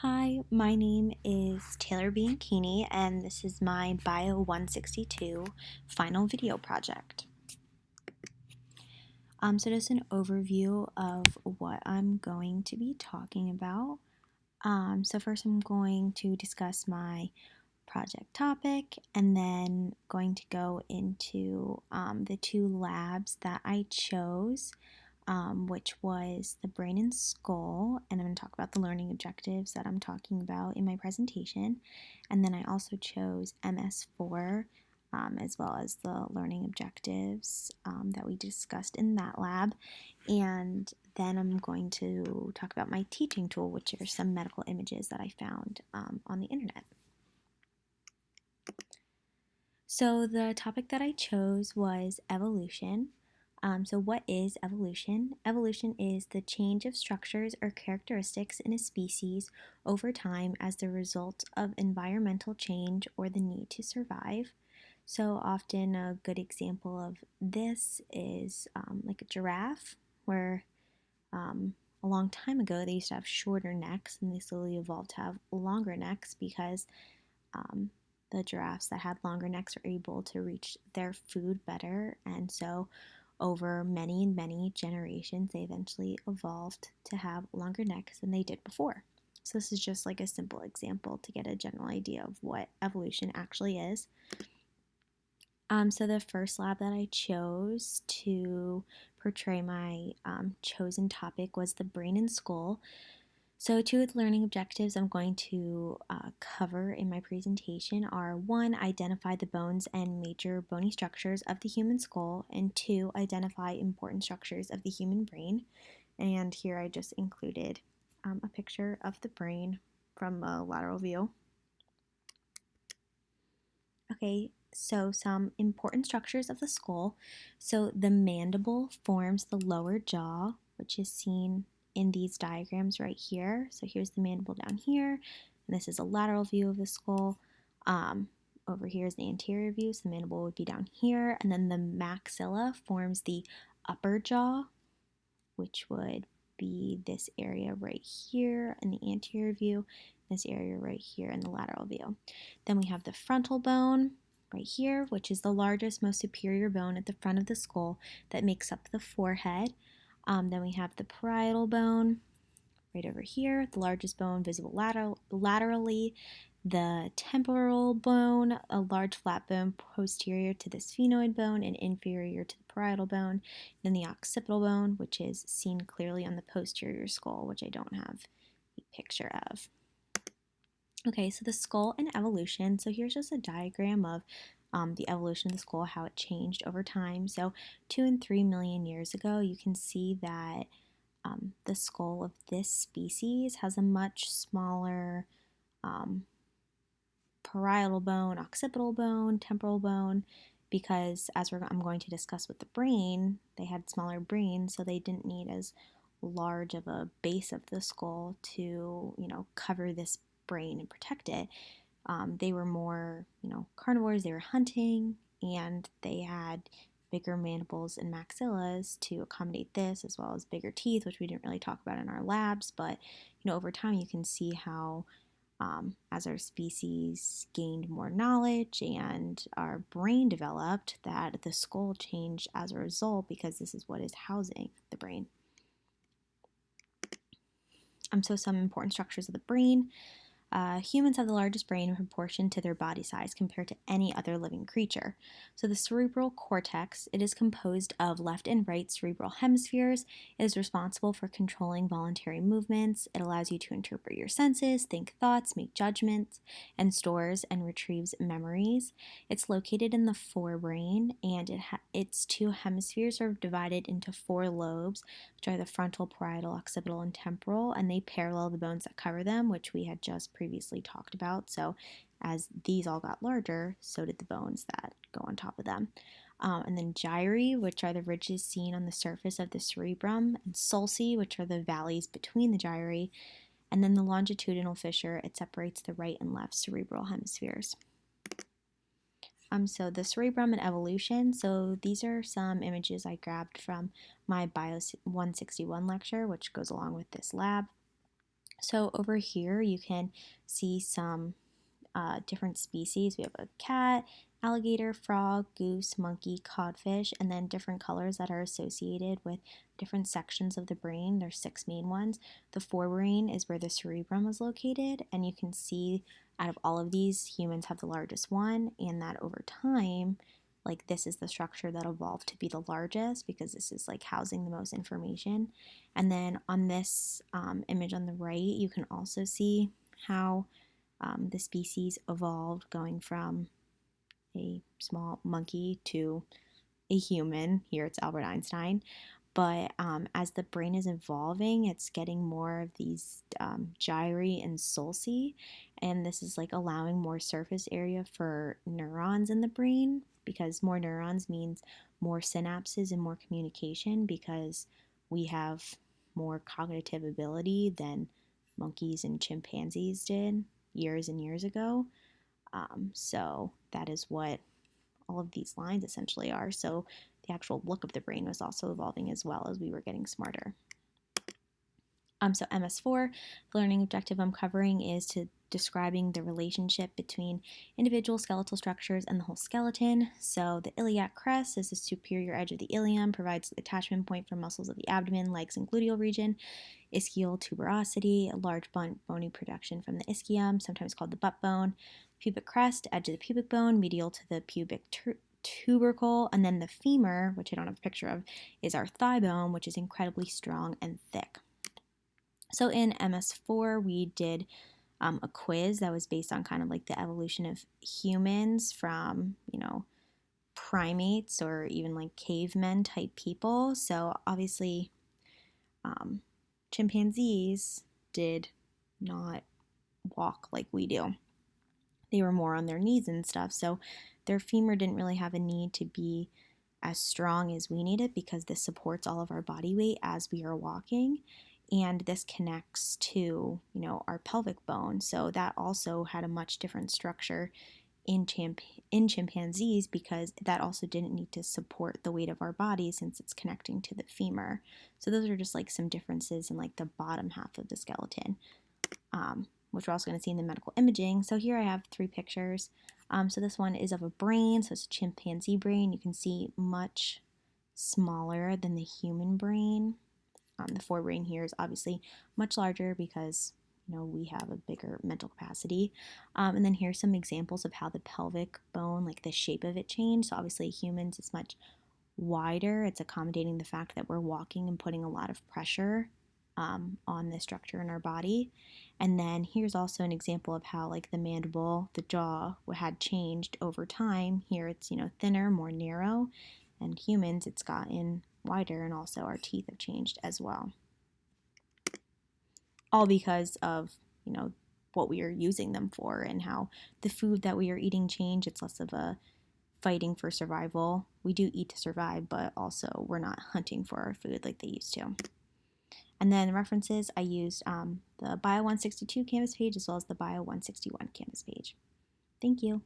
Hi, my name is Taylor Bianchini, and this is my Bio 162 final video project. So just an overview of what I'm going to be talking about. So first I'm going to discuss my project topic, and then going to go into the two labs that I chose, which was the brain and skull, and I'm going to talk about the learning objectives that I'm talking about in my presentation. And then I also chose MS4, as well as the learning objectives that we discussed in that lab. And then I'm going to talk about my teaching tool, which are some medical images that I found on the internet. So the topic that I chose was evolution. So what is evolution? Evolution is the change of structures or characteristics in a species over time as the result of environmental change or the need to survive. So often a good example of this is like a giraffe, where a long time ago they used to have shorter necks and they slowly evolved to have longer necks because um, the giraffes that had longer necks were able to reach their food better, and so over many and many generations they eventually evolved to have longer necks than they did before. So this is just like a simple example to get a general idea of what evolution actually is. So the first lab that I chose to portray my chosen topic was the brain and skull. So, two of the learning objectives I'm going to cover in my presentation are: one, identify the bones and major bony structures of the human skull, and two, identify important structures of the human brain. And here I just included a picture of the brain from a lateral view. Okay, so some important structures of the skull. So, the mandible forms the lower jaw, which is seen in these diagrams right here. So here's the mandible down here, and this is a lateral view of the skull. Over here is the anterior view, so the mandible would be down here, and then the maxilla forms the upper jaw, which would be this area right here in the anterior view, this area right here in the lateral view. Then we have the frontal bone right here, which is the largest, most superior bone at the front of the skull that makes up the forehead. Then we have the parietal bone right over here, the largest bone visible laterally, the temporal bone, a large flat bone posterior to the sphenoid bone and inferior to the parietal bone, then the occipital bone, which is seen clearly on the posterior skull, which I don't have a picture of. Okay, so the skull and evolution. So here's just a diagram of the evolution of the skull, how it changed over time. So 2 and 3 million years ago, you can see that the skull of this species has a much smaller um, parietal bone, occipital bone, temporal bone, because as I'm going to discuss with the brain, they had smaller brains, so they didn't need as large of a base of the skull to, cover this brain and protect it. They were more, carnivores. They were hunting, and they had bigger mandibles and maxillas to accommodate this, as well as bigger teeth, which we didn't really talk about in our labs. But over time, you can see how as our species gained more knowledge and our brain developed, that the skull changed as a result, because this is what is housing the brain. So some important structures of the brain. Humans have the largest brain in proportion to their body size compared to any other living creature. So the cerebral cortex, it is composed of left and right cerebral hemispheres. It is responsible for controlling voluntary movements. It allows you to interpret your senses, think thoughts, make judgments, and stores and retrieves memories. It's located in the forebrain, and its two hemispheres are divided into 4 lobes, which are the frontal, parietal, occipital, and temporal, and they parallel the bones that cover them, which we had just previously talked about. So as these all got larger, so did the bones that go on top of them. And then gyri, which are the ridges seen on the surface of the cerebrum, and sulci, which are the valleys between the gyri, and then the longitudinal fissure, it separates the right and left cerebral hemispheres. So the cerebrum and evolution. So these are some images I grabbed from my Bio 161 lecture, which goes along with this lab. So over here you can see some different species. We have a cat, alligator, frog, goose, monkey, codfish, and then different colors that are associated with different sections of the brain. There's 6 main ones. The forebrain is where the cerebrum is located, and you can see out of all of these, humans have the largest one, and that over time, like this is the structure that evolved to be the largest because this is like housing the most information. And then on this image on the right, you can also see how the species evolved going from a small monkey to a human. Here it's Albert Einstein. But as the brain is evolving, it's getting more of these gyri and sulci, and this is like allowing more surface area for neurons in the brain because more neurons means more synapses and more communication because we have more cognitive ability than monkeys and chimpanzees did years and years ago. So that is what all of these lines essentially are. So the actual look of the brain was also evolving as well as we were getting smarter. So MS4, the learning objective I'm covering is to describing the relationship between individual skeletal structures and the whole skeleton. So the iliac crest is the superior edge of the ilium, provides the attachment point for muscles of the abdomen, legs, and gluteal region. Ischial tuberosity, a large bony production from the ischium, sometimes called the butt bone. Pubic crest, edge of the pubic bone, medial to the pubic tubercle, and then the femur, which I don't have a picture of, is our thigh bone, which is incredibly strong and thick. So in MS4, we did a quiz that was based on kind of like the evolution of humans from, primates or even like cavemen type people. So obviously, chimpanzees did not walk like we do. They were more on their knees and stuff. So their femur didn't really have a need to be as strong as we need it because this supports all of our body weight as we are walking. And this connects to, our pelvic bone. So that also had a much different structure in chimpanzees because that also didn't need to support the weight of our body since it's connecting to the femur. So those are just like some differences in like the bottom half of the skeleton, which we're also going to see in the medical imaging. So here I have 3 pictures. So this one is of a brain, so it's a chimpanzee brain. You can see much smaller than the human brain. The forebrain here is obviously much larger because we have a bigger mental capacity. And then here's some examples of how the pelvic bone, like the shape of it changed. So obviously humans is much wider. It's accommodating the fact that we're walking and putting a lot of pressure on the structure in our body. And then here's also an example of how like the mandible, the jaw had changed over time. Here it's, thinner, more narrow. And humans, it's gotten wider, and also our teeth have changed as well. All because of, what we are using them for and how the food that we are eating changed. It's less of a fighting for survival. We do eat to survive, but also we're not hunting for our food like they used to. And then references, I used the Bio 162 Canvas page as well as the Bio 161 Canvas page. Thank you.